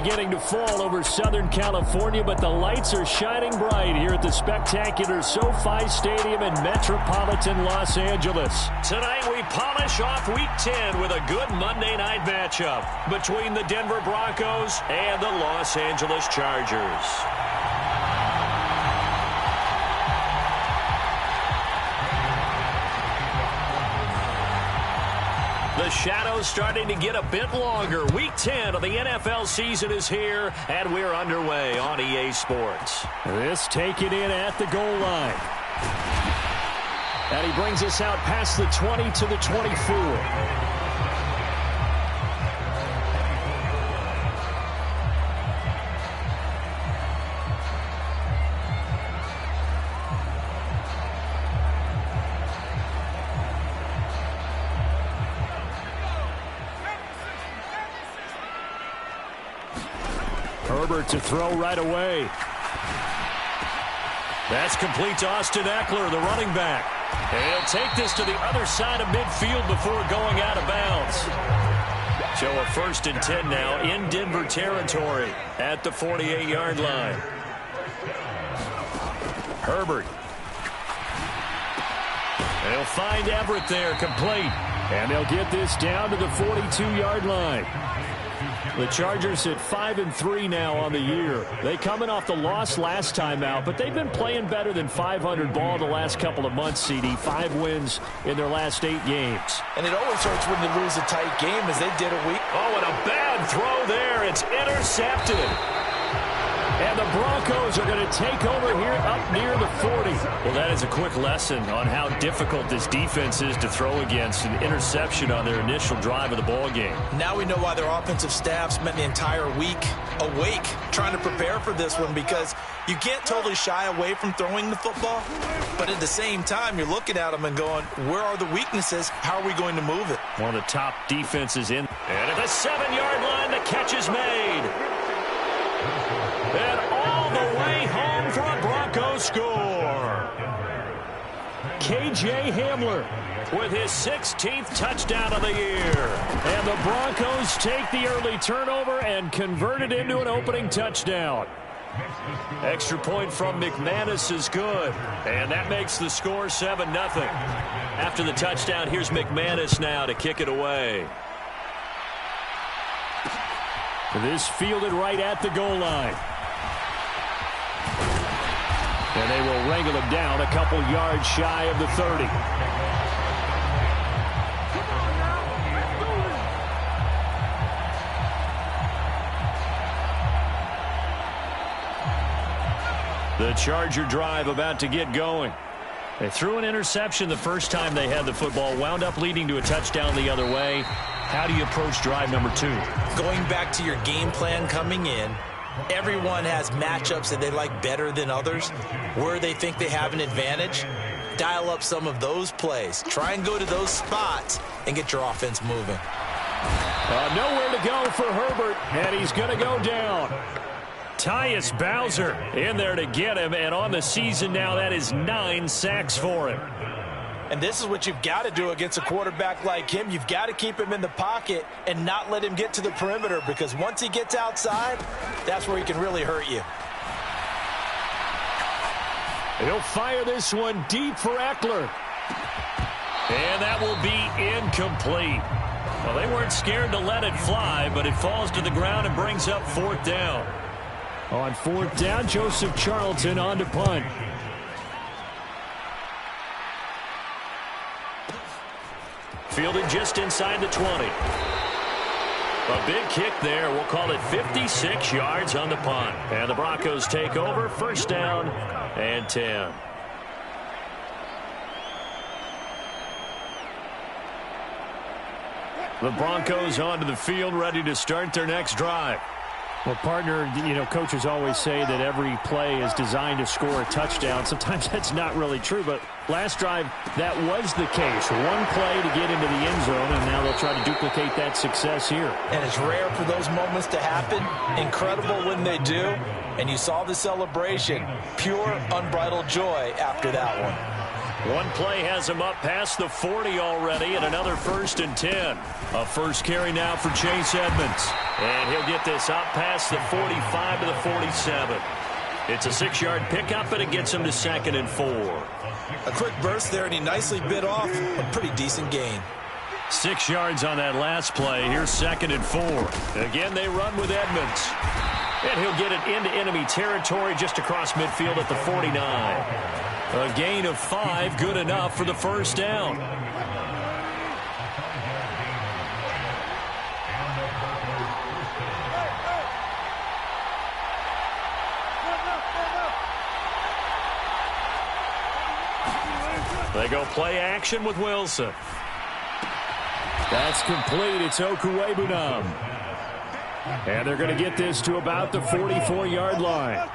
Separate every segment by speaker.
Speaker 1: beginning to fall over Southern California, but the lights are shining bright here at the spectacular SoFi Stadium in metropolitan Los Angeles. Tonight we polish off Week 10 with a good Monday night matchup between the Denver Broncos and the Los Angeles Chargers. The shadow's starting to get a bit longer. Week 10 of the NFL season is here, and we're underway on EA Sports. This taken in at the goal line. And he brings us out past the 20 to the 24. Herbert to throw right away. That's complete to Austin Eckler, the running back. And he'll take this to the other side of midfield before going out of bounds. So a 1st and 10 now in Denver territory at the 48-yard line. Herbert. They'll find Everett there, complete. And they'll get this down to the 42-yard line. The Chargers at 5-3 now on the year. They coming off the loss last time out, but they've been playing better than 500 ball the last couple of months, CD. 5 wins in their last 8 games.
Speaker 2: And it always hurts when you lose a tight game, as they did a week.
Speaker 1: Oh, and a bad throw there. It's intercepted. And the Broncos are going to take over here up near the 40. Well, that is a quick lesson on how difficult this defense is to throw against. An interception on their initial drive of the ball game.
Speaker 2: Now we know why their offensive staff spent the entire week awake trying to prepare for this one, because you can't totally shy away from throwing the football. But at the same time, you're looking at them and going, where are the weaknesses? How are we going to move it?
Speaker 1: One of the top defenses in. And at the 7-yard line, the catch is made. And all the way home for a Broncos score. K.J. Hamler with his 16th touchdown of the year. And the Broncos take the early turnover and convert it into an opening touchdown. Extra point from McManus is good. And that makes the score 7-0. After the touchdown, here's McManus now to kick it away. This fielded right at the goal line. And they will wrangle him down a couple yards shy of the 30. The Charger drive about to get going. They threw an interception the first time they had the football, wound up leading to a touchdown the other way. How do you approach drive number 2?
Speaker 2: Going back to your game plan coming in, everyone has matchups that they like better than others. Where they think they have an advantage, dial up some of those plays. Try and go to those spots and get your offense moving.
Speaker 1: Nowhere to go for Herbert, and he's going to go down. Tyus Bowser in there to get him, and on the season now, that is 9 sacks for him.
Speaker 2: And this is what you've got to do against a quarterback like him. You've got to keep him in the pocket and not let him get to the perimeter, because once he gets outside, that's where he can really hurt you.
Speaker 1: He'll fire this one deep for Eckler. And that will be incomplete. Well, they weren't scared to let it fly, but it falls to the ground and brings up 4th down. On 4th down, Joseph Charlton on to punt. Fielded just inside the 20. A big kick there. We'll call it 56 yards on the punt. And the Broncos take over. 1st down and 10. The Broncos onto the field, ready to start their next drive. Well, partner, coaches always say that every play is designed to score a touchdown. Sometimes that's not really true, but last drive, that was the case. One play to get into the end zone, and now they'll try to duplicate that success here.
Speaker 2: And it's rare for those moments to happen. Incredible when they do. And you saw the celebration. Pure, unbridled joy after that one.
Speaker 1: One play has him up past the 40 already, and another 1st and 10. A first carry now for Chase Edmonds. And he'll get this up past the 45 to the 47. It's a 6-yard pickup, and it gets him to 2nd and 4.
Speaker 2: A quick burst there, and he nicely bit off a pretty decent gain.
Speaker 1: 6 yards on that last play. Here's 2nd and 4. Again, they run with Edmonds. And he'll get it into enemy territory just across midfield at the 49. A gain of 5, good enough for the first down. They go play action with Wilson. That's complete. It's Okuwebunam. And they're going to get this to about the 44-yard line.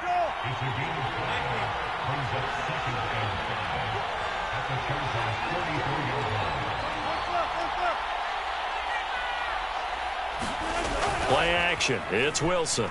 Speaker 1: Play action. It's Wilson.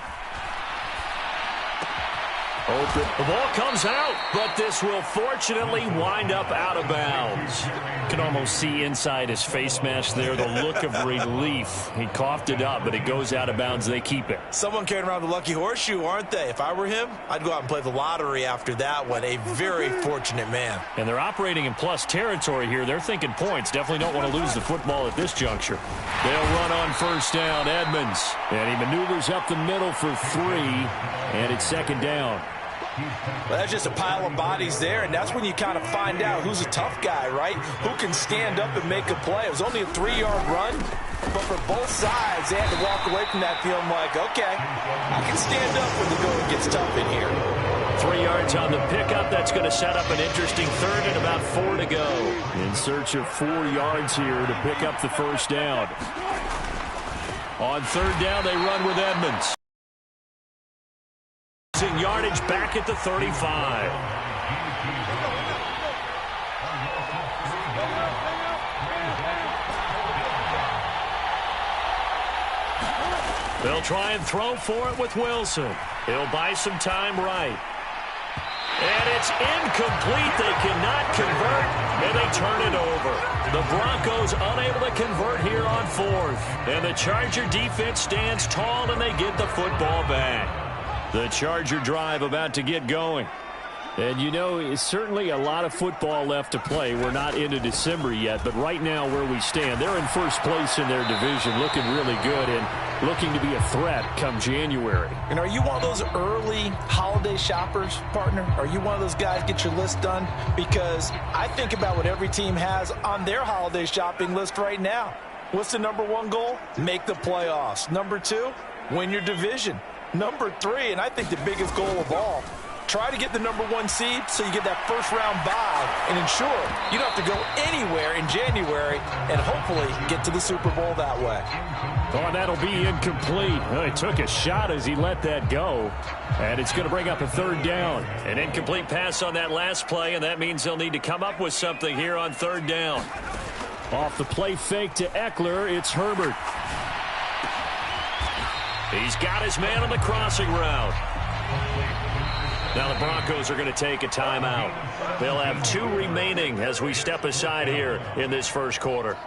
Speaker 1: Open. The ball comes out, but this will fortunately wind up out of bounds. You can almost see inside his face mask there the look of relief. He coughed it up, but it goes out of bounds. They keep it.
Speaker 2: Someone carrying around the lucky horseshoe, aren't they? If I were him, I'd go out and play the lottery after that one. A very fortunate man.
Speaker 1: And they're operating in plus territory here. They're thinking points. Definitely don't want to lose the football at this juncture. They'll run on first down. Edmonds. And he maneuvers up the middle for 3. And it's 2nd down.
Speaker 2: Well, that's just a pile of bodies there, and that's when you kind of find out who's a tough guy, right? Who can stand up and make a play. It was only a 3-yard run, but for both sides, they had to walk away from that feeling like, okay, I can stand up when the going gets tough in here.
Speaker 1: 3 yards on the pickup. That's going to set up an interesting 3rd and about 4 to go. In search of 4 yards here to pick up the first down. On 3rd down, they run with Edmonds. Yardage back at the 35. They'll try and throw for it with Wilson. He'll buy some time right. And it's incomplete. They cannot convert, and they turn it over. The Broncos unable to convert here on 4th. And the Charger defense stands tall, and they get the football back. The Charger drive about to get going. And, you know, it's certainly a lot of football left to play. We're not into December yet, but right now where we stand, they're in first place in their division, looking really good and looking to be a threat come January.
Speaker 2: And are you one of those early holiday shoppers, partner? Are you one of those guys get your list done? Because I think about what every team has on their holiday shopping list right now. What's the number 1 goal? Make the playoffs. Number 2, win your division. Number 3, and I think the biggest goal of all, try to get the number 1 seed so you get that first-round bye and ensure you don't have to go anywhere in January and hopefully get to the Super Bowl that way.
Speaker 1: Oh, and that'll be incomplete. Well, he took a shot as he let that go, and it's going to bring up a 3rd down. An incomplete pass on that last play, and that means they'll need to come up with something here on 3rd down. Off the play fake to Eckler, it's Herbert. He's got his man on the crossing route. Now the Broncos are going to take a timeout. They'll have 2 remaining as we step aside here in this first quarter.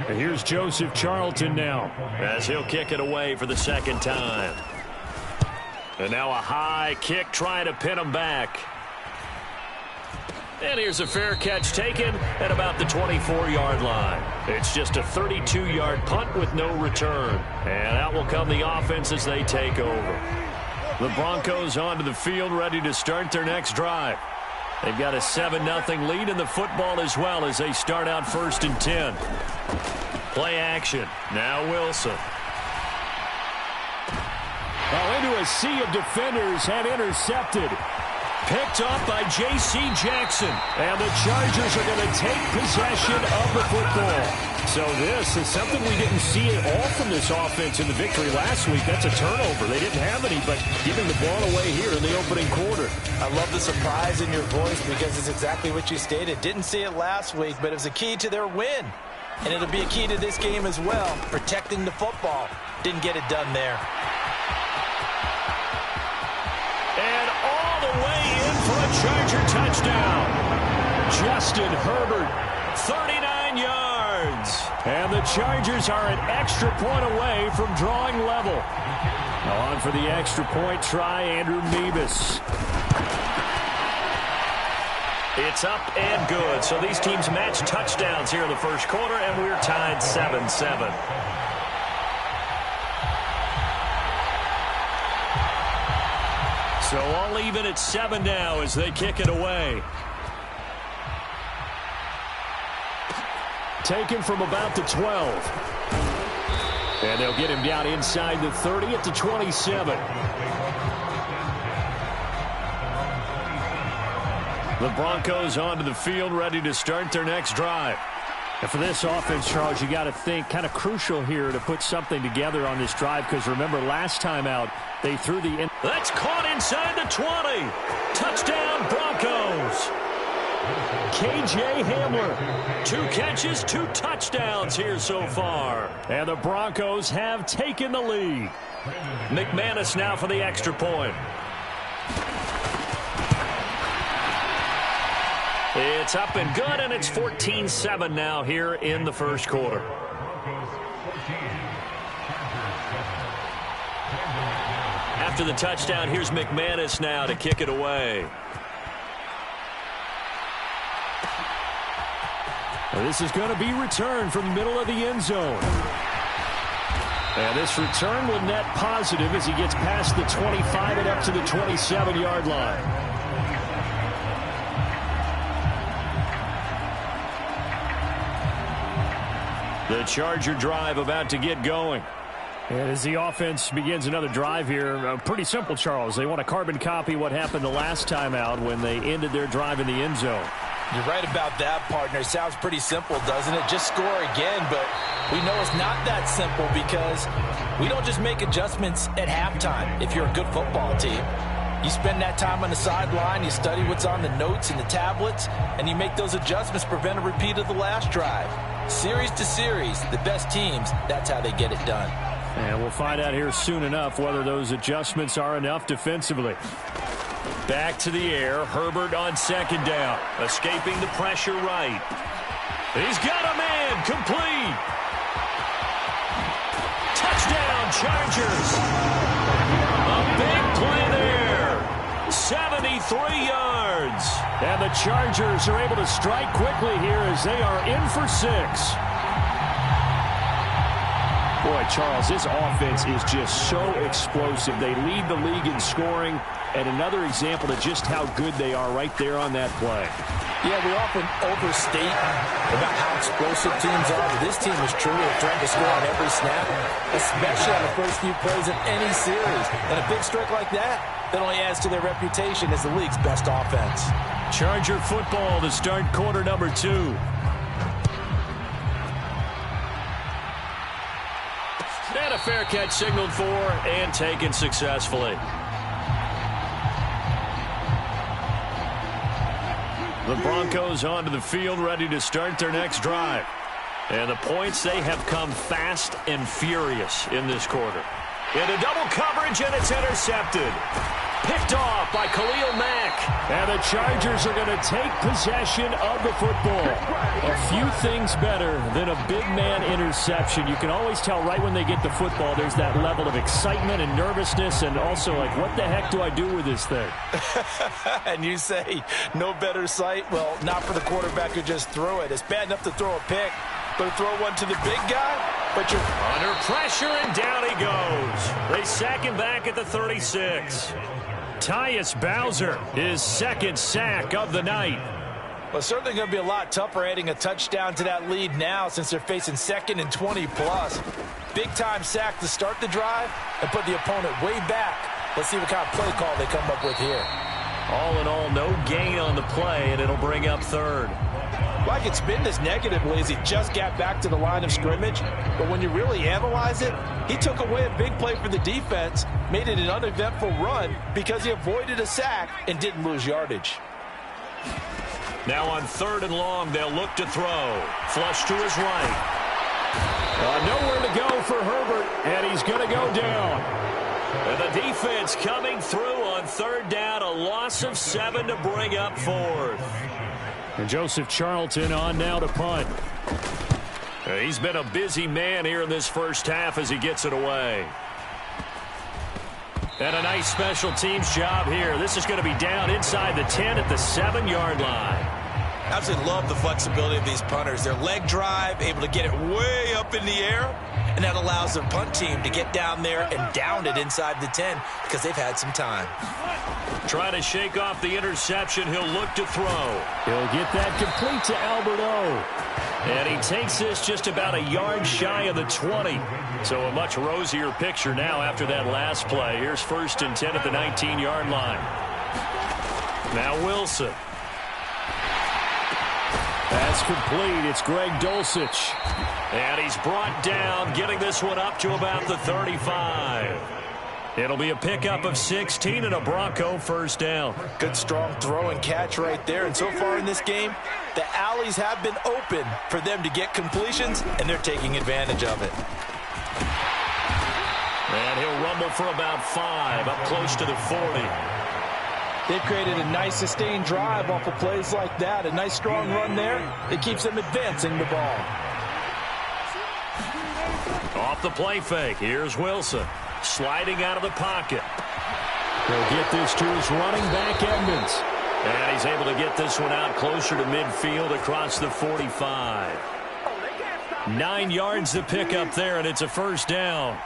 Speaker 1: And here's Joseph Charlton now, as he'll kick it away for the second time. And now a high kick trying to pin him back. And here's a fair catch taken at about the 24-yard line. It's just a 32-yard punt with no return. And out will come the offense as they take over. The Broncos onto the field ready to start their next drive. They've got a 7-0 lead in the football as well as they start out 1st and 10. Play action. Now Wilson. Well, into a sea of defenders and intercepted. Picked off by J.C. Jackson. And the Chargers are going to take possession of the football. So this is something we didn't see at all from this offense in the victory last week. That's a turnover. They didn't have any, but giving the ball away here in the opening quarter.
Speaker 2: I love the surprise in your voice because it's exactly what you stated. Didn't see it last week, but it was a key to their win. And it'll be a key to this game as well, protecting the football. Didn't get it done there.
Speaker 1: And all the way in for a Charger touchdown. Justin Herbert, 39 yards. And the Chargers are an extra point away from drawing level. On for the extra point try, Andrew Meebus. It's up and good. So these teams match touchdowns here in the first quarter, and we're tied 7-7. So all even at 7 now as they kick it away. Taken from about the 12. And they'll get him down inside the 30 at the 27. The Broncos onto the field ready to start their next drive. And for this offense, Charles, you got to think kind of crucial here to put something together on this drive because remember last time out they threw the... That's caught inside the 20. Touchdown Broncos. K.J. Hamler. 2 catches, 2 touchdowns here so far. And the Broncos have taken the lead. McManus now for the extra point. It's up and good, and it's 14-7 now here in the first quarter. After the touchdown, here's McManus now to kick it away. Well, this is going to be returned from the middle of the end zone. And this return will net positive as he gets past the 25 and up to the 27-yard line. The Charger drive about to get going. And as the offense begins another drive here, pretty simple, Charles. They want to carbon copy what happened the last time out when they ended their drive in the end zone.
Speaker 2: You're right about that, partner. Sounds pretty simple, doesn't it? Just score again, but we know it's not that simple because we don't just make adjustments at halftime if you're a good football team. You spend that time on the sideline, you study what's on the notes and the tablets, and you make those adjustments to prevent a repeat of the last drive. Series to series, the best teams, that's how they get it done.
Speaker 1: And we'll find out here soon enough whether those adjustments are enough defensively. Back to the air, Herbert on second down, escaping the pressure right. He's got a man, complete. Touchdown, Chargers. A big play there. 73 yards. And the Chargers are able to strike quickly here as they are in for 6. Boy, Charles, this offense is just so explosive. They lead the league in scoring, and another example of just how good they are right there on that play.
Speaker 2: Yeah, we often overstate about how explosive teams are, but this team is truly trying to score on every snap, especially on the first few plays of any series. And a big strike like that only adds to their reputation as the league's best offense.
Speaker 1: Charger football to start quarter number 2. And a fair catch signaled for and taken successfully. The Broncos onto the field ready to start their next drive. And the points, they have come fast and furious in this quarter. Into double coverage, and it's intercepted. Picked off by Khalil Mack. And the Chargers are going to take possession of the football. A few things better than a big man interception. You can always tell right when they get the football, there's that level of excitement and nervousness, and also like, what the heck do I do with this thing?
Speaker 2: And you say, no better sight? Well, not for the quarterback who just threw it. It's bad enough to throw a pick, but to throw one to the big guy? But you're
Speaker 1: under pressure, and down he goes. They sack him back at the 36. Tyus Bowser, his second sack of the night.
Speaker 2: Well, it's certainly going to be a lot tougher adding a touchdown to that lead now since they're facing 2nd and 20+. Big-time sack to start the drive and put the opponent way back. Let's see what kind of play call they come up with here.
Speaker 1: All in all, no gain on the play, and it'll bring up 3rd.
Speaker 2: Well, I could spin this negatively as he just got back to the line of scrimmage. But when you really analyze it, he took away a big play for the defense, made it an uneventful run because he avoided a sack and didn't lose yardage.
Speaker 1: Now on 3rd and long, they'll look to throw. Flush to his right. Nowhere to go for Herbert, and he's going to go down. And the defense coming through on 3rd down, a loss of 7 to bring up 4th. And Joseph Charlton on now to punt. He's been a busy man here in this first half as he gets it away. And a nice special teams job here. This is going to be down inside the 10 at the 7-yard line.
Speaker 2: I absolutely love the flexibility of these punters. Their leg drive, able to get it way up in the air, and that allows their punt team to get down there and down it inside the 10 because they've had some time.
Speaker 1: Trying to shake off the interception. He'll look to throw. He'll get that complete to Alberto. And he takes this just about a yard shy of the 20. So a much rosier picture now after that last play. Here's 1st and 10 at the 19-yard line. Now Wilson. That's complete. It's Greg Dulcich. And he's brought down, getting this one up to about the 35. It'll be a pickup of 16 and a Bronco 1st down.
Speaker 2: Good strong throw and catch right there. And so far in this game, the alleys have been open for them to get completions, and they're taking advantage of it.
Speaker 1: And he'll rumble for about 5, up close to the 40.
Speaker 2: They've created a nice sustained drive off of plays like that. A nice strong run there. It keeps them advancing the ball.
Speaker 1: Off the play fake. Here's Wilson. Sliding out of the pocket. He'll get this to his running back, Edmonds. And he's able to get this one out closer to midfield across the 45. 9 yards to pick up there, and it's a 1st down.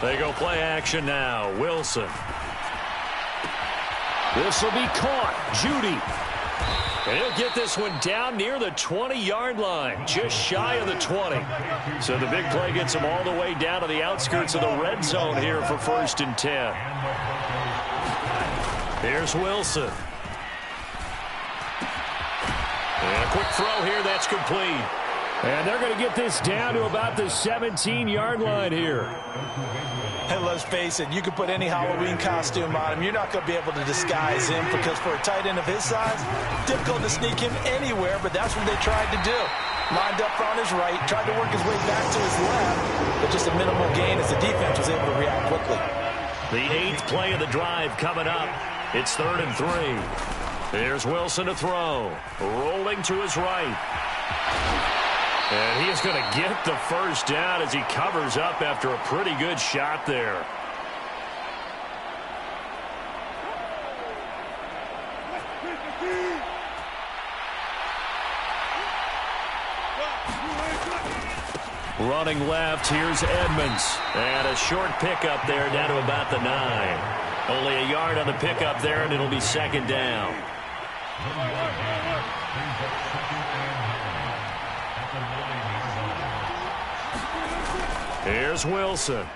Speaker 1: They go play action now. Wilson. This will be caught. Judy. And he'll get this one down near the 20-yard line, just shy of the 20. So the big play gets him all the way down to the outskirts of the red zone here for 1st and 10. Here's Wilson. And a quick throw here, that's complete. And they're going to get this down to about the 17-yard line here.
Speaker 2: And let's face it, you can put any Halloween costume on him. You're not going to be able to disguise him because for a tight end of his size, difficult to sneak him anywhere, but that's what they tried to do. Lined up on his right, tried to work his way back to his left, but just a minimal gain as the defense was able to react quickly.
Speaker 1: The 8th play of the drive coming up. It's 3rd and 3. Here's Wilson to throw. Rolling to his right. And he is going to get the 1st down as he covers up after a pretty good shot there. Running left, here's Edmonds. And a short pickup there down to about the 9. Only a yard on the pickup there, and it'll be 2nd down. Here's Wilson.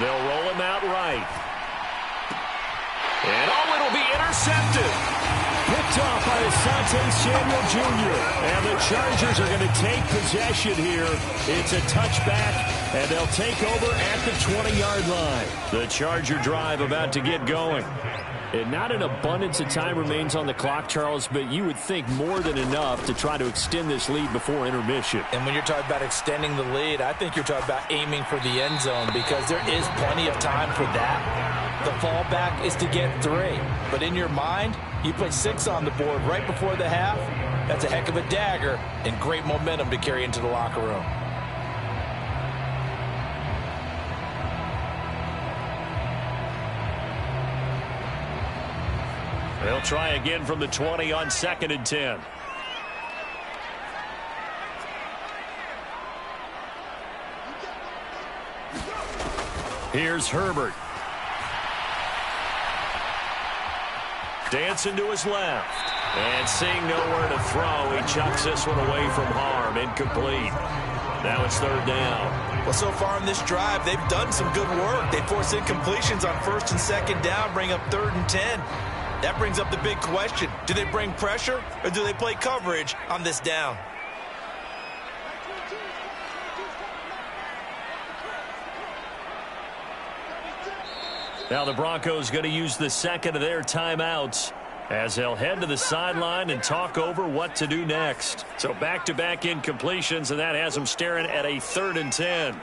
Speaker 1: They'll roll him out right. And it'll be intercepted. Picked off by Asante Samuel Jr. And the Chargers are going to take possession here. It's a touchback, and they'll take over at the 20-yard line. The Charger drive about to get going. And not an abundance of time remains on the clock, Charles, but you would think more than enough to try to extend this lead before intermission.
Speaker 2: And when you're talking about extending the lead, I think you're talking about aiming for the end zone because there is plenty of time for that. The fallback is to get 3. But in your mind, you put 6 on the board right before the half. That's a heck of a dagger and great momentum to carry into the locker room.
Speaker 1: They'll try again from the 20 on 2nd and 10. Here's Herbert. Dancing to his left. And seeing nowhere to throw, he chucks this one away from harm. Incomplete. Now it's 3rd down.
Speaker 2: Well, so far in this drive, they've done some good work. They force incompletions on 1st and 2nd down, bring up 3rd and 10. That brings up the big question. Do they bring pressure or do they play coverage on this down?
Speaker 1: Now the Broncos going to use the second of their timeouts as they'll head to the sideline and talk over what to do next. So back-to-back incompletions, and that has them staring at a 3rd and 10.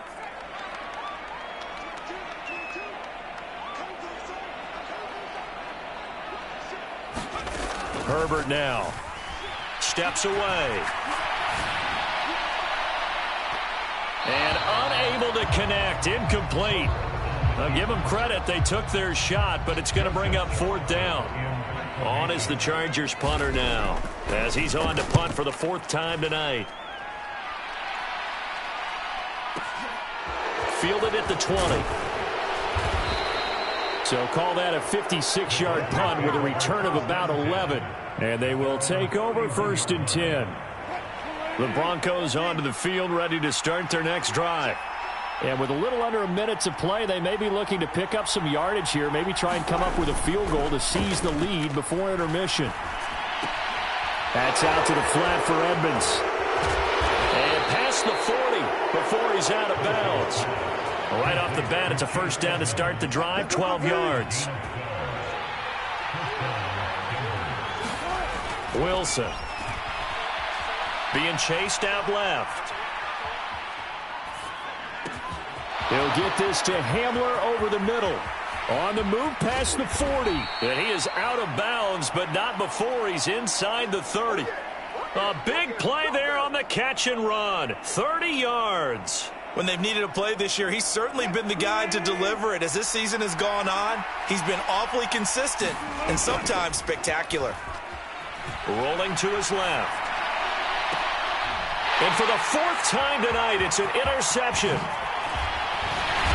Speaker 1: Herbert now steps away. And unable to connect. Incomplete. I'll give them credit. They took their shot, but it's going to bring up 4th down. On is the Chargers punter now, as he's on to punt for the 4th time tonight. Fielded at the 20. So call that a 56-yard punt with a return of about 11. And they will take over 1st and 10. The Broncos onto the field, ready to start their next drive. And with a little under a minute to play, they may be looking to pick up some yardage here, maybe try and come up with a field goal to seize the lead before intermission. That's out to the flat for Edmonds. And past the 40 before he's out of bounds. Right off the bat, it's a 1st down to start the drive, 12 yards. Wilson being chased out left. He'll get this to Hamler over the middle. On the move past the 40. And he is out of bounds, but not before he's inside the 30. A big play there on the catch and run. 30 yards.
Speaker 2: When they've needed a play this year, he's certainly been the guy to deliver it. As this season has gone on, he's been awfully consistent and sometimes spectacular.
Speaker 1: Rolling to his left. And for the 4th time tonight, it's an interception.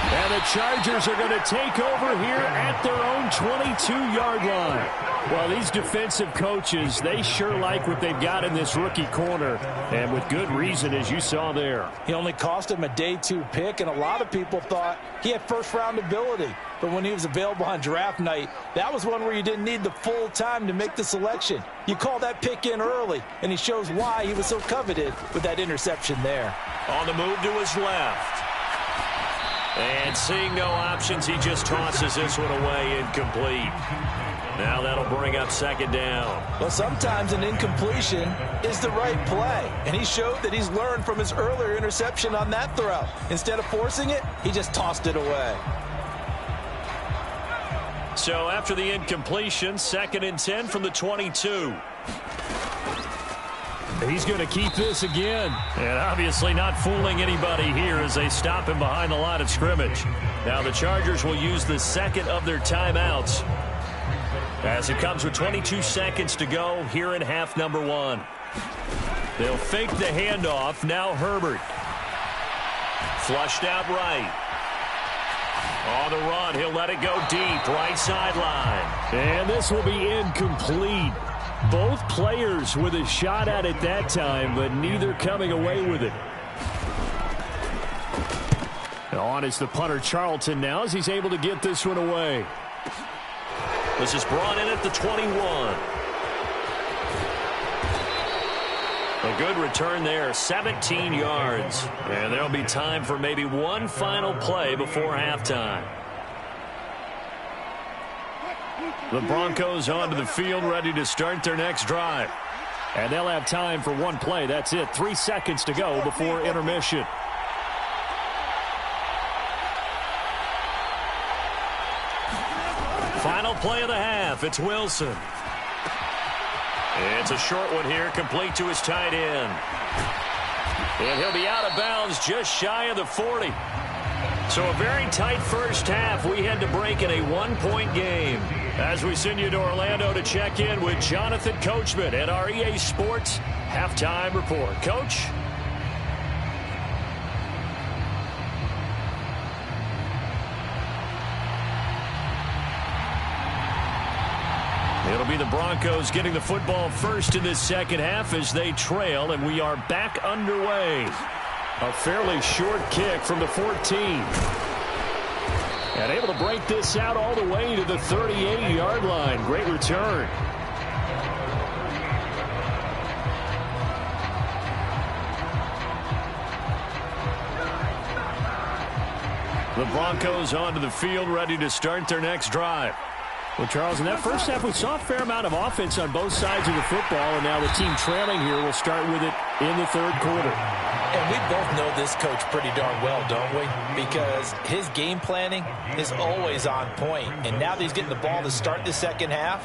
Speaker 1: And the Chargers are going to take over here at their own 22-yard line. Well, these defensive coaches, they sure like what they've got in this rookie corner, and with good reason, as you saw there.
Speaker 2: He only cost him a day 2 pick, and a lot of people thought he had first-round ability. But when he was available on draft night, that was one where you didn't need the full time to make the selection. You call that pick in early, and he shows why he was so coveted with that interception there.
Speaker 1: On the move to his left. And seeing no options, he just tosses this one away, incomplete. Now that'll bring up 2nd down.
Speaker 2: Well, sometimes an incompletion is the right play, and he showed that he's learned from his earlier interception on that throw. Instead of forcing it, he just tossed it away.
Speaker 1: So after the incompletion, 2nd and 10 from the 22. He's going to keep this again. And obviously not fooling anybody here as they stop him behind the line of scrimmage. Now the Chargers will use the 2nd of their timeouts as it comes with 22 seconds to go here in half number 1. They'll fake the handoff. Now Herbert. Flushed out right. On the run, he'll let it go deep, right sideline. And this will be incomplete. Both players with a shot at it that time, but neither coming away with it. On is the punter Charlton now as he's able to get this one away. This is brought in at the 21. A good return there, 17 yards. And there'll be time for maybe one final play before halftime. The Broncos onto the field, ready to start their next drive. And they'll have time for one play. That's it. 3 seconds to go before intermission. Final play of the half. It's Wilson. It's a short one here, complete to his tight end. And he'll be out of bounds just shy of the 40. So a very tight first half. We had to break in a one-point game. As we send you to Orlando to check in with Jonathan Coachman at our EA Sports Halftime Report. Coach? It'll be the Broncos getting the football first in this second half as they trail, and we are back underway. A fairly short kick from the 14. And able to break this out all the way to the 38-yard line. Great return. The Broncos onto the field, ready to start their next drive. Well, Charles, in that first half, we saw a fair amount of offense on both sides of the football, and now the team trailing here will start with it in the third quarter.
Speaker 2: And we both know this coach pretty darn well, don't we? Because his game planning is always on point. And now that he's getting the ball to start the second half,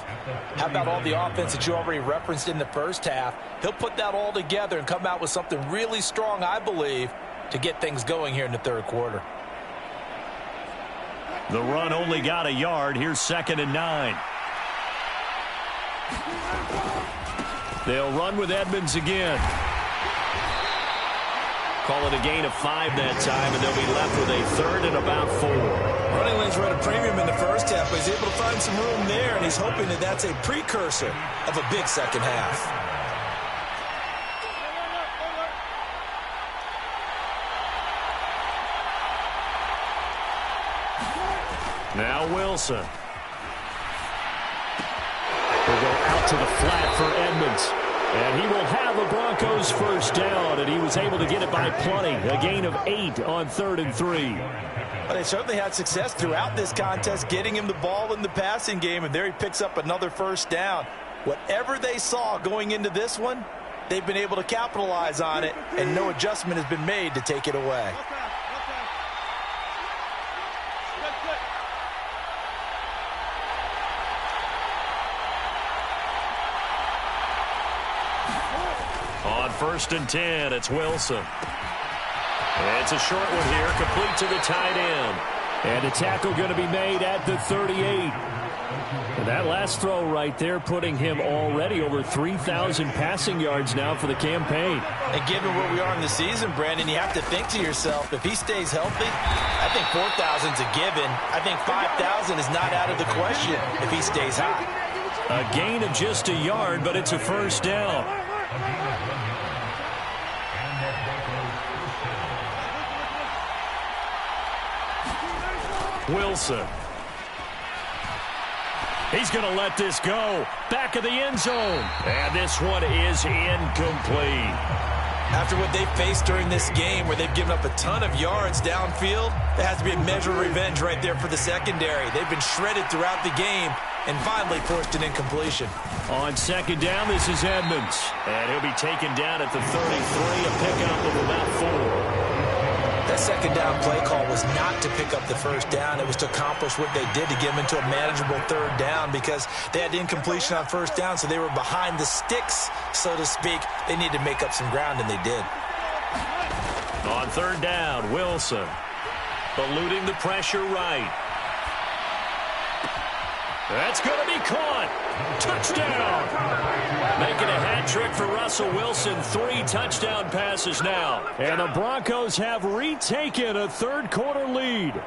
Speaker 2: how about all the offense that you already referenced in the first half? He'll put that all together and come out with something really strong, I believe, to get things going here in the third quarter.
Speaker 1: The run only got a yard. Here's 2nd and 9. They'll run with Edmonds again. Call it a gain of 5 that time, and they'll be left with a 3rd and about 4.
Speaker 2: Running lanes were at a premium in the first half, but he's able to find some room there, and he's hoping that that's a precursor of a big second half.
Speaker 1: Now Wilson. Will go out to the flat for Edmonds. And he will have the Broncos first down, and he was able to get it by plenty. A gain of 8 on 3rd and 3.
Speaker 2: Well, they certainly had success throughout this contest, getting him the ball in the passing game, and there he picks up another first down. Whatever they saw going into this one, they've been able to capitalize on it, and no adjustment has been made to take it away.
Speaker 1: On 1st and 10, it's Wilson. It's a short one here, complete to the tight end. And a tackle going to be made at the 38. And that last throw right there putting him already over 3,000 passing yards now for the campaign.
Speaker 2: And given where we are in the season, Brandon, you have to think to yourself, if he stays healthy, I think 4,000's a given. I think 5,000 is not out of the question if he stays hot.
Speaker 1: A gain of just a yard, but it's a first down. Wilson. He's going to let this go. Back of the end zone. And this one is incomplete.
Speaker 2: After what they faced during this game where they've given up a ton of yards downfield, there has to be a measure of revenge right there for the secondary. They've been shredded throughout the game and finally forced an incompletion.
Speaker 1: On 2nd down, this is Edmonds. And he'll be taken down at the 33, a pickup of about 4.
Speaker 2: That second down play call was not to pick up the first down. It was to accomplish what they did to get them into a manageable 3rd down because they had incompletion on 1st down, so they were behind the sticks, so to speak. They needed to make up some ground, and they did.
Speaker 1: On 3rd down, Wilson eluding the pressure right. That's going to be caught. Touchdown. Making a hat trick for Russell Wilson. 3 touchdown passes now. And the Broncos have retaken a third quarter lead.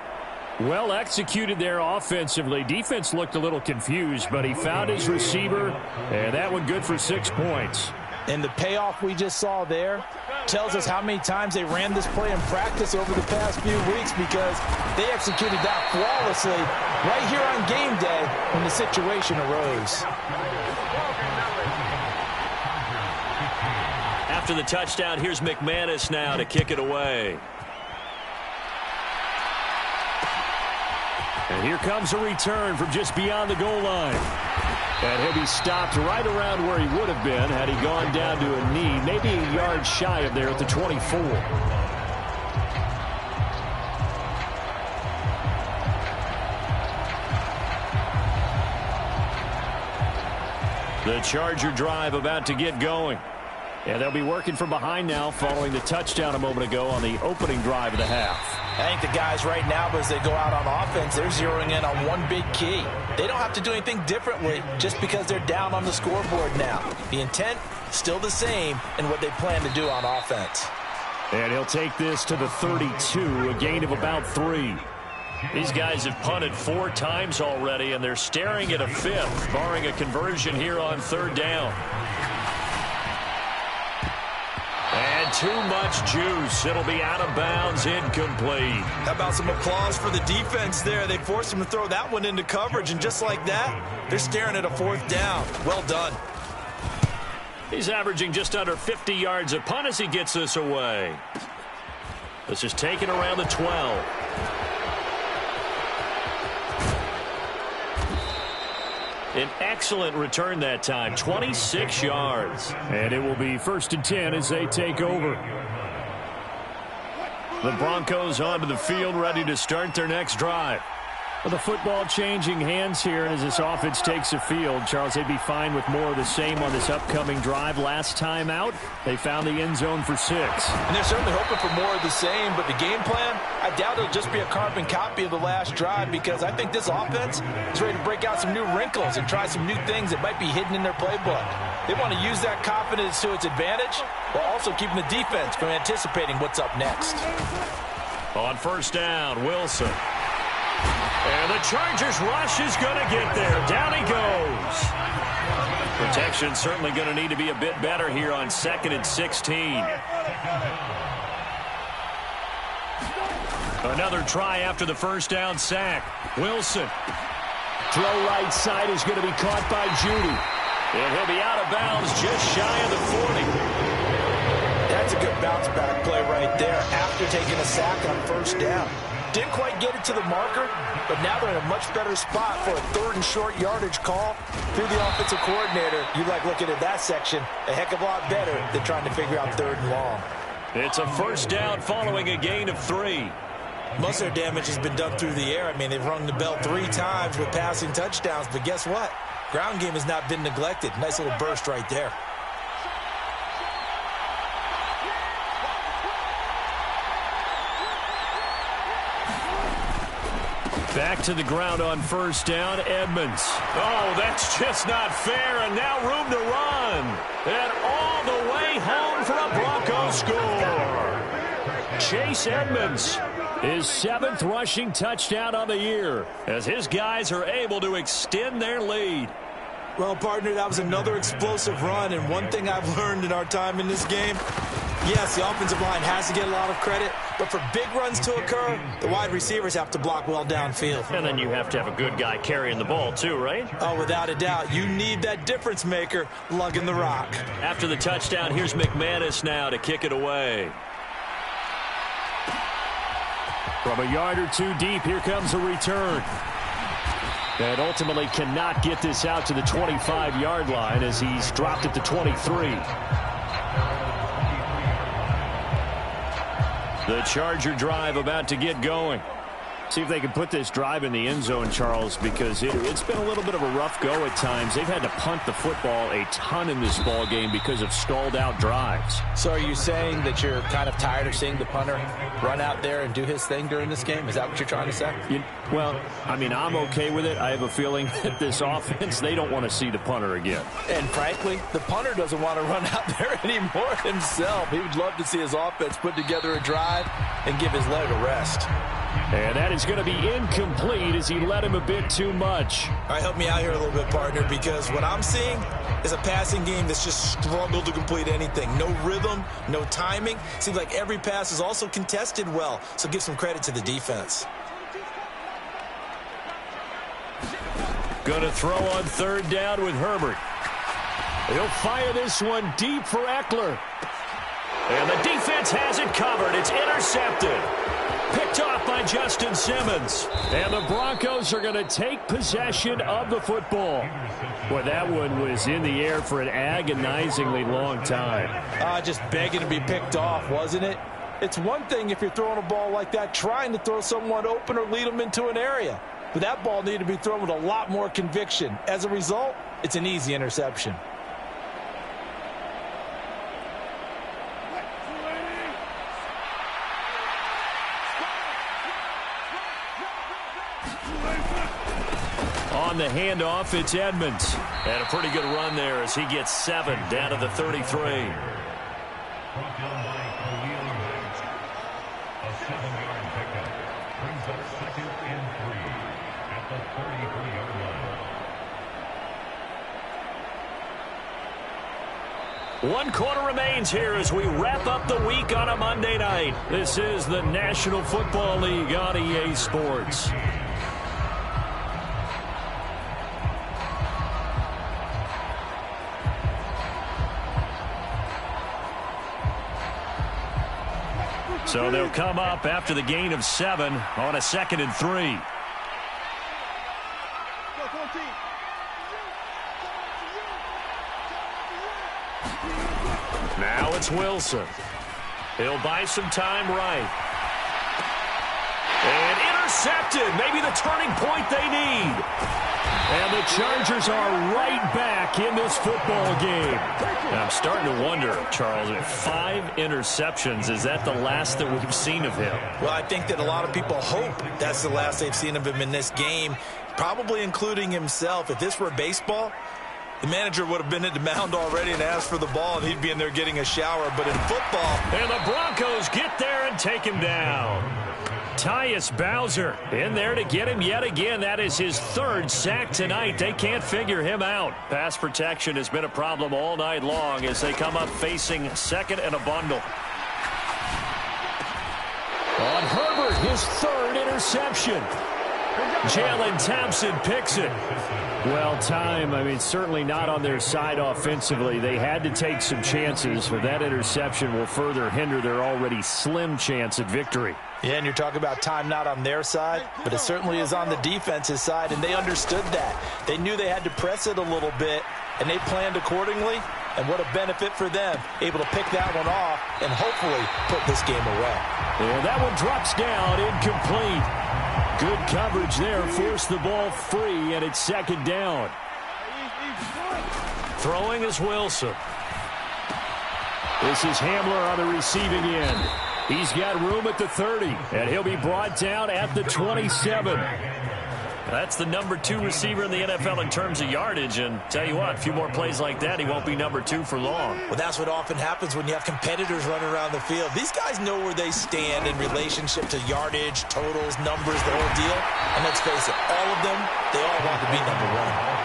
Speaker 1: Well executed there offensively. Defense looked a little confused, but he found his receiver, and that one good for 6 points.
Speaker 2: And the payoff we just saw there tells us how many times they ran this play in practice over the past few weeks because they executed that flawlessly right here on game day when the situation arose.
Speaker 1: After the touchdown, here's McManus now to kick it away. And here comes a return from just beyond the goal line. And he'll be stopped right around where he would have been had he gone down to a knee, maybe a yard shy of there at the 24. The Charger drive about to get going. And they'll be working from behind now following the touchdown a moment ago on the opening drive of the half.
Speaker 2: I think the guys right now, as they go out on offense, they're zeroing in on one big key. They don't have to do anything differently just because they're down on the scoreboard now. The intent, still the same in what they plan to do on offense.
Speaker 1: And he'll take this to the 32, a gain of about 3. These guys have punted 4 times already, and they're staring at a 5th, barring a conversion here on 3rd down. And too much juice. It'll be out of bounds, incomplete.
Speaker 2: How about some applause for the defense there? They forced him to throw that one into coverage, and just like that, they're staring at a 4th down. Well done.
Speaker 1: He's averaging just under 50 yards a punt as he gets this away. This is taken around the 12. An excellent return that time, 26 yards. And it will be 1st and 10 as they take over. The Broncos onto the field, ready to start their next drive. Well, the football changing hands here, and as this offense takes the field, Charles, they'd be fine with more of the same on this upcoming drive. Last time out, they found the end zone for 6.
Speaker 2: And they're certainly hoping for more of the same, but the game plan, I doubt it'll just be a carbon copy of the last drive, because I think this offense is ready to break out some new wrinkles and try some new things that might be hidden in their playbook. They want to use that confidence to its advantage while also keeping the defense from anticipating what's up next.
Speaker 1: On 1st down, Wilson. And the Chargers rush is going to get there. Down he goes. Protection certainly going to need to be a bit better here on 2nd and 16. Another try after the 1st down sack. Wilson. Throw right side is going to be caught by Judy. And he'll be out of bounds just shy of the 40.
Speaker 2: That's a good bounce back play right there after taking a sack on 1st down. Didn't quite get it to the marker, but now they're in a much better spot for a 3rd and short yardage call through the offensive coordinator. You like looking at that section a heck of a lot better than trying to figure out 3rd and long.
Speaker 1: It's a 1st down following a gain of 3.
Speaker 2: Most of their damage has been done through the air. I mean, they've rung the bell 3 times with passing touchdowns, but guess what? Ground game has not been neglected. Nice little burst right there.
Speaker 1: Back to the ground on 1st down, Edmonds. Oh, that's just not fair, and now room to run. And all the way home for a Broncos score. Chase Edmonds, his 7th rushing touchdown on the year, as his guys are able to extend their lead.
Speaker 2: Well, partner, that was another explosive run, and one thing I've learned in our time in this game, yes, the offensive line has to get a lot of credit, but for big runs to occur, the wide receivers have to block well downfield.
Speaker 1: And then you have to have a good guy carrying the ball too, right?
Speaker 2: Oh, without a doubt. You need that difference maker lugging the rock.
Speaker 1: After the touchdown, here's McManus now to kick it away. From a yard or 2 deep, here comes a return. And ultimately cannot get this out to the 25-yard line as he's dropped at the 23. The Charger drive about to get going. See if they can put this drive in the end zone, Charles, because it's been a little bit of a rough go at times. They've had to punt the football a ton in this ball game because of stalled-out drives.
Speaker 2: So are you saying that you're kind of tired of seeing the punter run out there and do his thing during this game? Is that what you're trying to say?
Speaker 1: Well, I mean, I'm okay with it. I have a feeling that this offense, they don't want to see the punter again.
Speaker 2: And frankly, the punter doesn't want to run out there anymore himself. He would love to see his offense put together a drive and give his leg a rest.
Speaker 1: And that is going to be incomplete as he led him a bit too much.
Speaker 2: All right, help me out here a little bit, partner, because what I'm seeing is a passing game that's just struggled to complete anything. No rhythm, no timing. Seems like every pass is also contested well, so give some credit to the defense.
Speaker 1: Going to throw on 3rd down with Herbert. He'll fire this one deep for Eckler. And the defense has it covered. It's intercepted. Picked off by Justin Simmons. And the Broncos are going to take possession of the football. Boy, that one was in the air for an agonizingly long time.
Speaker 2: Just begging to be picked off, wasn't it? It's one thing if you're throwing a ball like that, trying to throw someone open or lead them into an area. But that ball needed to be thrown with a lot more conviction. As a result, it's an easy interception.
Speaker 1: On the handoff, it's Edmonds. And a pretty good run there as he gets 7 down to the 33. One quarter remains here as we wrap up the week on a Monday night. This is the National Football League on EA Sports. So they'll come up after the gain of 7 on a 2nd and 3. Now it's Wilson. He'll buy some time right. And intercepted. Maybe the turning point they need. And the Chargers are right back in this football game. Now I'm starting to wonder, Charles, 5 interceptions, is that the last that we've seen of him?
Speaker 2: Well, I think that a lot of people hope that's the last they've seen of him in this game, probably including himself. If this were baseball, the manager would have been at the mound already and asked for the ball, and he'd be in there getting a shower. But in football...
Speaker 1: And the Broncos get there and take him down. Tyus Bowser in there to get him yet again. That is his 3rd sack tonight. They can't figure him out. Pass protection has been a problem all night long as they come up facing 2nd and a bundle. On Herbert, his 3rd interception. Jalen Thompson picks it. Well, certainly not on their side offensively. They had to take some chances, but that interception will further hinder their already slim chance at victory.
Speaker 2: Yeah, and you're talking about time not on their side, but it certainly is on the defense's side, and they understood that. They knew they had to press it a little bit, and they planned accordingly, and what a benefit for them, able to pick that one off and hopefully put this game away.
Speaker 1: And that one drops down, incomplete. Good coverage there, forced the ball free, and it's 2nd down. Throwing is Wilson. This is Hamler on the receiving end. He's got room at the 30, and he'll be brought down at the 27. That's the number 2 receiver in the NFL in terms of yardage, and tell you what, a few more plays like that, he won't be number 2 for long.
Speaker 2: Well, that's what often happens when you have competitors running around the field. These guys know where they stand in relationship to yardage, totals, numbers, the whole deal. And let's face it, all of them, they all want to be number 1.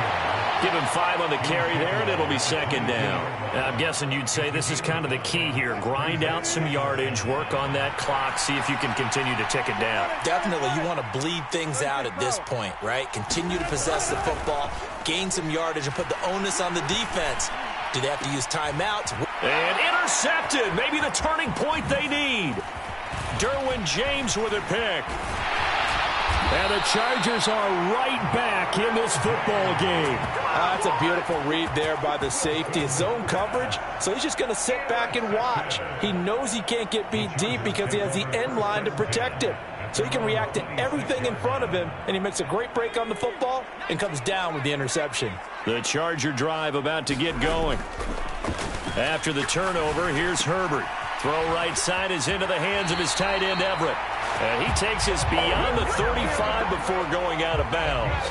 Speaker 1: Give him 5 on the carry there, and it'll be 2nd down. I'm guessing you'd say this is kind of the key here. Grind out some yardage, work on that clock, see if you can continue to tick it down.
Speaker 2: Definitely. You want to bleed things out at this point, right? Continue to possess the football, gain some yardage, and put the onus on the defense. Do they have to use timeouts?
Speaker 1: And intercepted. Maybe the turning point they need. Derwin James with a pick. And the Chargers are right back in this football game.
Speaker 2: That's a beautiful read there by the safety. It's zone coverage, so he's just going to sit back and watch. He knows he can't get beat deep because he has the end line to protect him. So he can react to everything in front of him, and he makes a great break on the football and comes down with the interception.
Speaker 1: The Charger drive about to get going. After the turnover, here's Herbert. Throw right side is into the hands of his tight end, Everett. And he takes us beyond the 35 before going out of bounds.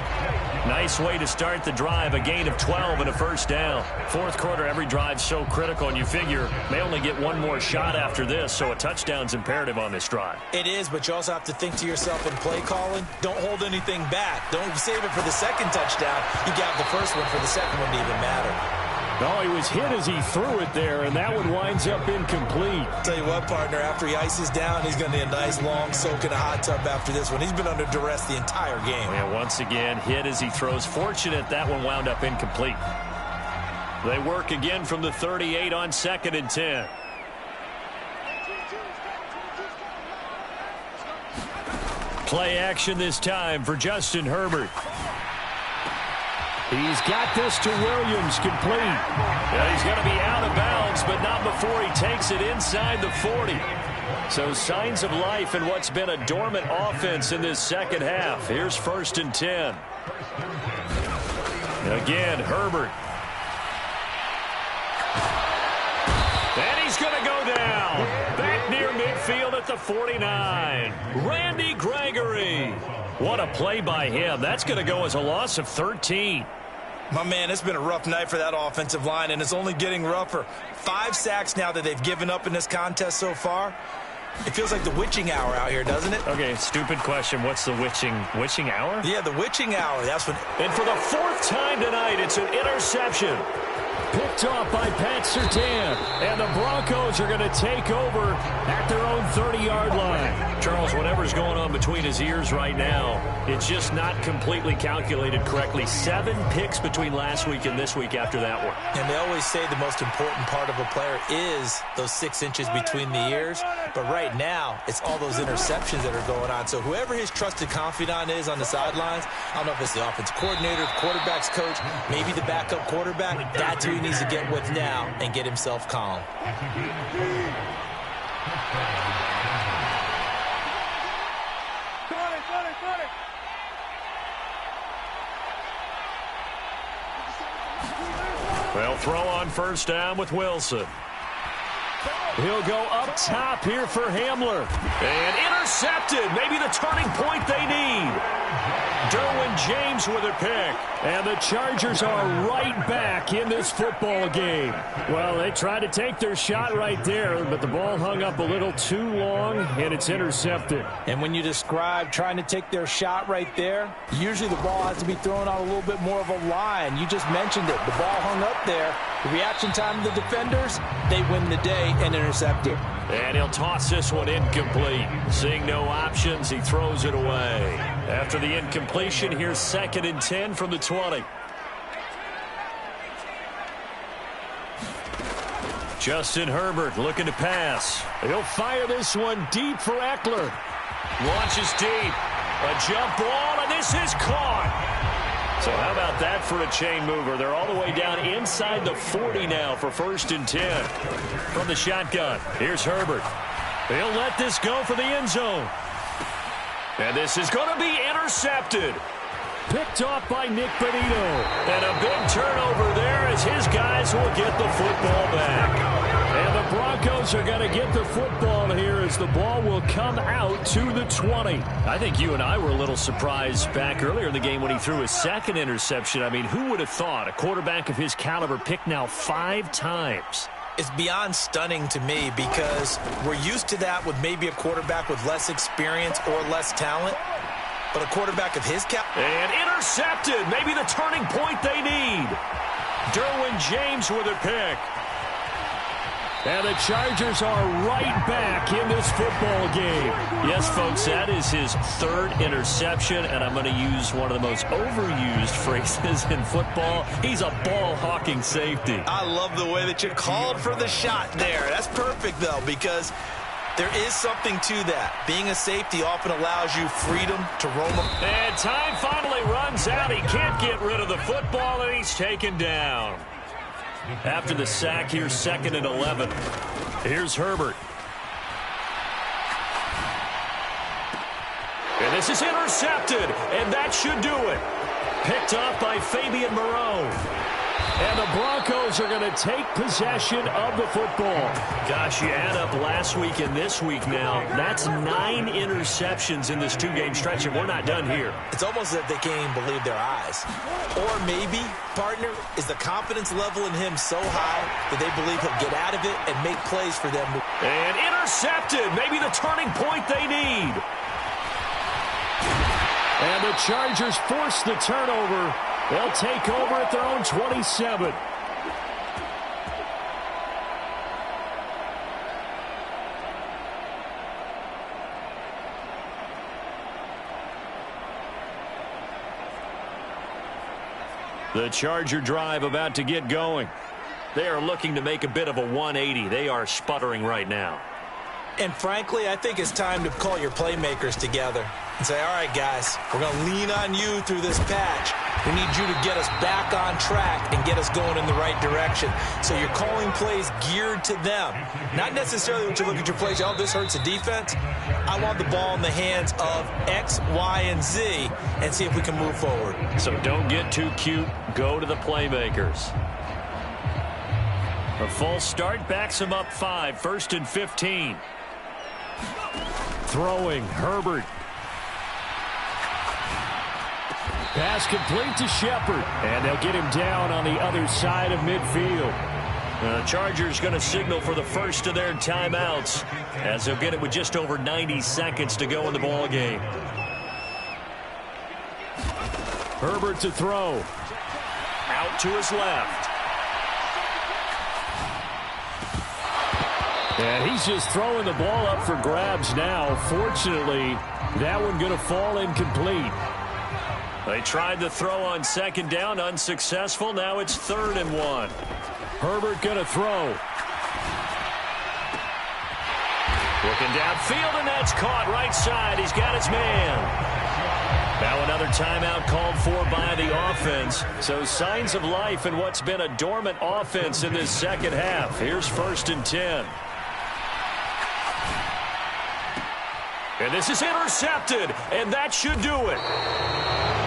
Speaker 1: Nice way to start the drive, a gain of 12 and a 1st down. 4th quarter, every drive's so critical, and you figure they only get one more shot after this, so a touchdown's imperative on this drive.
Speaker 2: It is, but you also have to think to yourself in play calling, don't hold anything back. Don't save it for the 2nd touchdown. You got the 1st one for the 2nd one to even matter.
Speaker 1: Oh, he was hit as he threw it there, and that one winds up incomplete.
Speaker 2: Tell you what, partner, after he ices down, he's going to need a nice long soak in a hot tub after this one. He's been under duress the entire game.
Speaker 1: Yeah, once again, hit as he throws. Fortunate that one wound up incomplete. They work again from the 38 on 2nd and 10. Play action this time for Justin Herbert. He's got this to Williams, complete. Yeah, he's going to be out of bounds, but not before he takes it inside the 40. So signs of life in what's been a dormant offense in this second half. Here's 1st and 10. Again, Herbert. And he's going to go down. Back near midfield at the 49. Randy Gregory. What a play by him. That's going to go as a loss of 13.
Speaker 2: My man, it's been a rough night for that offensive line, and it's only getting rougher. 5 sacks now that they've given up in this contest so far. It feels like the witching hour out here, doesn't it?
Speaker 1: Okay, stupid question. What's the witching hour?
Speaker 2: Yeah, the witching hour. That's what.
Speaker 1: And for the 4th time tonight, it's an interception. Picked off by Pat Surtain. And the Broncos are going to take over at their own 30-yard line. Charles, whatever's going on between his ears right now, it's just not completely calculated correctly. 7 picks between last week and this week after that one.
Speaker 2: And they always say the most important part of a player is those 6 inches between the ears. But right now, it's all those interceptions that are going on. So whoever his trusted confidant is on the sidelines, I don't know if it's the offensive coordinator, the quarterback's coach, maybe the backup quarterback, that's who he needs to get with now and get himself calm.
Speaker 1: Well, throw on 1st down with Wilson. He'll go up top here for Hamler. And intercepted. Maybe the turning point they need. Derwin James with a pick. And the Chargers are right back in this football game. Well, they tried to take their shot right there, but the ball hung up a little too long, and it's intercepted.
Speaker 2: And when you describe trying to take their shot right there, usually the ball has to be thrown out a little bit more of a line. You just mentioned it. The ball hung up there. The reaction time of the defenders, they win the day and intercept it.
Speaker 1: And he'll toss this one incomplete. Seeing no options, he throws it away. After the incompletion, here's 2nd and 10 from the 20. Justin Herbert looking to pass. He'll fire this one deep for Eckler. Launches deep. A jump ball, and this is caught. So how about that for a chain mover? They're all the way down inside the 40 now for 1st and 10. From the shotgun, here's Herbert. He'll let this go for the end zone. And this is going to be intercepted. Picked off by Nick Benito. And a big turnover there as his guys will get the football back. And the Broncos are going to get the football here as the ball will come out to the 20. I think you and I were a little surprised back earlier in the game when he threw his 2nd interception. I mean, who would have thought a quarterback of his caliber picked now 5 times?
Speaker 2: It's beyond stunning to me because we're used to that with maybe a quarterback with less experience or less talent. But a quarterback of his caliber.
Speaker 1: And intercepted. Maybe the turning point they need. Derwin James with a pick. And the Chargers are right back in this football game. Yes, folks, that is his 3rd interception, and I'm going to use one of the most overused phrases in football. He's a ball-hawking safety.
Speaker 2: I love the way that you called for the shot there. That's perfect, though, because there is something to that. Being a safety often allows you freedom to roam.
Speaker 1: And time finally runs out. He can't get rid of the football, and he's taken down. After the sack, here's 2nd and 11. Here's Herbert. And this is intercepted, and that should do it. Picked off by Fabian Moreau. And the Broncos are going to take possession of the football. Gosh, you add up last week and this week now. That's 9 interceptions in this 2-game stretch, and we're not done here.
Speaker 2: It's almost as if they can't even believe their eyes. Or maybe, partner, is the confidence level in him so high that they believe he'll get out of it and make plays for them.
Speaker 1: And intercepted. Maybe the turning point they need. And the Chargers force the turnover. They'll take over at their own 27. The Charger drive about to get going. They are looking to make a bit of a 180. They are sputtering right now.
Speaker 2: And frankly, I think it's time to call your playmakers together. and say, all right, guys, we're going to lean on you through this patch. We need you to get us back on track and get us going in the right direction. So you're calling plays geared to them. Not necessarily when you look at your plays, oh, this hurts the defense. I want the ball in the hands of X, Y, and Z and see if we can move forward.
Speaker 1: So don't get too cute. Go to the playmakers. A false start backs him up 5. 1st and 15. Throwing, Herbert. Pass complete to Shepard. And they'll get him down on the other side of midfield. The Chargers going to signal for the first of their timeouts as they'll get it with just over 90 seconds to go in the ball game. Herbert to throw. Out to his left. And he's just throwing the ball up for grabs now. Fortunately, that one going to fall incomplete. They tried to throw on 2nd down, unsuccessful. Now it's 3rd and 1. Herbert going to throw. Looking downfield, and that's caught right side. He's got his man. Now another timeout called for by the offense. So signs of life in what's been a dormant offense in this second half. Here's 1st and 10. And this is intercepted, and that should do it.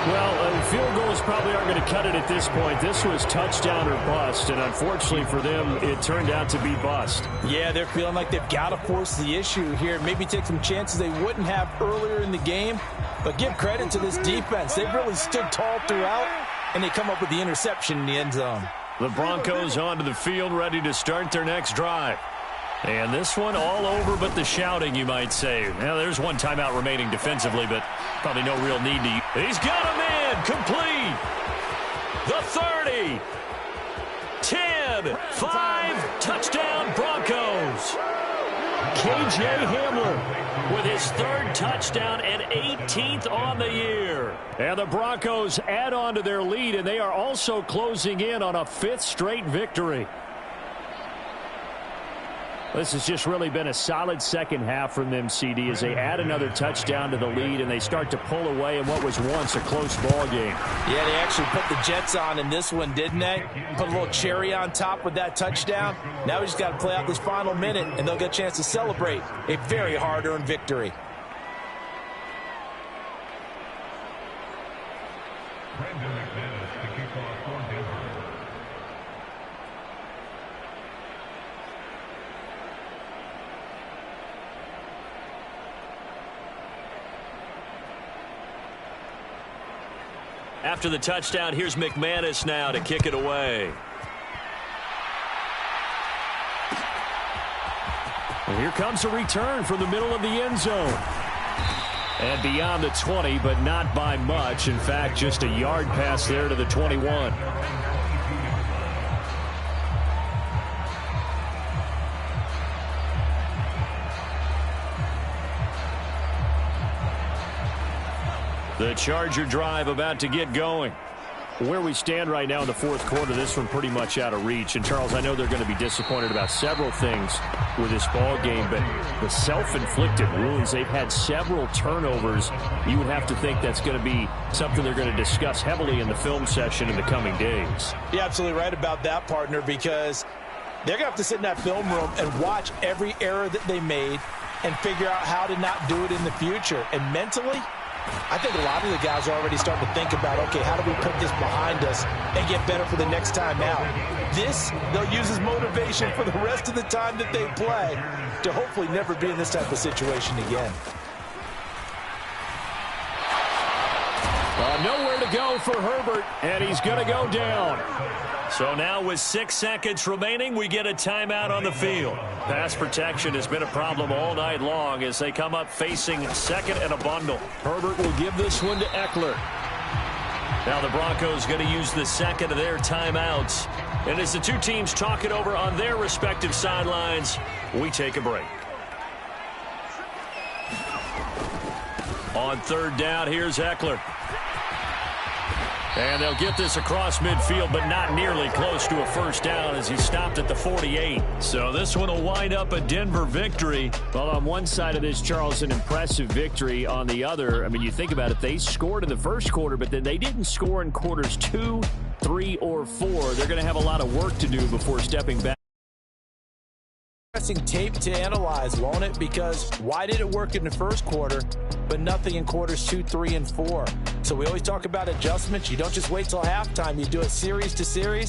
Speaker 1: Well, field goals probably aren't going to cut it at this point. This was touchdown or bust, and unfortunately for them, it turned out to be bust.
Speaker 2: Yeah, they're feeling like they've got to force the issue here. Maybe take some chances they wouldn't have earlier in the game. But give credit to this defense. They've really stood tall throughout, and they come up with the interception in the end zone.
Speaker 1: The Broncos onto the field, ready to start their next drive. And this one all over but the shouting, you might say. Well, there's one timeout remaining defensively, but probably no real need to. He's got him in. Complete. The 30. 10. 5. Touchdown, Broncos. K.J. Hamler with his 3rd touchdown and 18th on the year. And the Broncos add on to their lead, and they are also closing in on a 5th straight victory. This has just really been a solid second half from them, CD, as they add another touchdown to the lead and they start to pull away in what was once a close ball game.
Speaker 2: Yeah, they actually put the Jets on in this one, didn't they? Put a little cherry on top with that touchdown. Now we just got to play out this final minute, and they'll get a chance to celebrate a very hard-earned victory.
Speaker 1: After the touchdown, here's McManus now to kick it away. And here comes a return from the middle of the end zone. And beyond the 20, but not by much. In fact, just a yard pass there to the 21. The Charger drive about to get going. Where we stand right now in the 4th quarter, this one pretty much out of reach. And, Charles, I know they're going to be disappointed about several things with this ball game, but the self-inflicted wounds, they've had several turnovers. You would have to think that's going to be something they're going to discuss heavily in the film session in the coming days.
Speaker 2: You're absolutely right about that, partner, because they're going to have to sit in that film room and watch every error that they made and figure out how to not do it in the future. And mentally, I think a lot of the guys are already starting to think about, okay, how do we put this behind us and get better for the next time out? This, they'll use as motivation for the rest of the time that they play to hopefully never be in this type of situation again.
Speaker 1: Nowhere to go for Herbert, and he's going to go down. So now with 6 seconds remaining, we get a timeout on the field. Pass protection has been a problem all night long as they come up facing 2nd and a bundle. Herbert will give this one to Eckler. Now the Broncos going to use the 2nd of their timeouts. And as the two teams talk it over on their respective sidelines, we take a break. On 3rd down, here's Eckler. And they'll get this across midfield, but not nearly close to a first down as he stopped at the 48. So this one will wind up a Denver victory.
Speaker 3: Well, on one side of this, Charles, an impressive victory. On the other, I mean, you think about it, they scored in the first quarter, but then they didn't score in quarters 2, 3, or 4. They're going to have a lot of work to do before stepping back.
Speaker 2: Interesting tape to analyze, won't it? Because why did it work in the first quarter, but nothing in quarters 2, 3, and 4? So we always talk about adjustments. You don't just wait till halftime. You do it series to series.